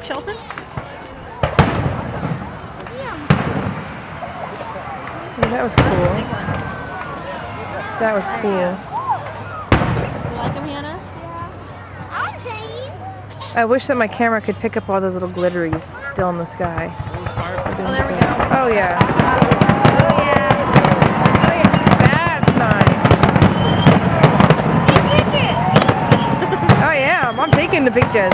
Shelton? Yeah, that was cool. That's a big one. That was cool. You like them, Hannah? I wish that my camera could pick up all those little glitteries still in the sky. Oh, there we go. Oh yeah. Oh, yeah. Oh, yeah. That's nice. I am. I'm taking the pictures.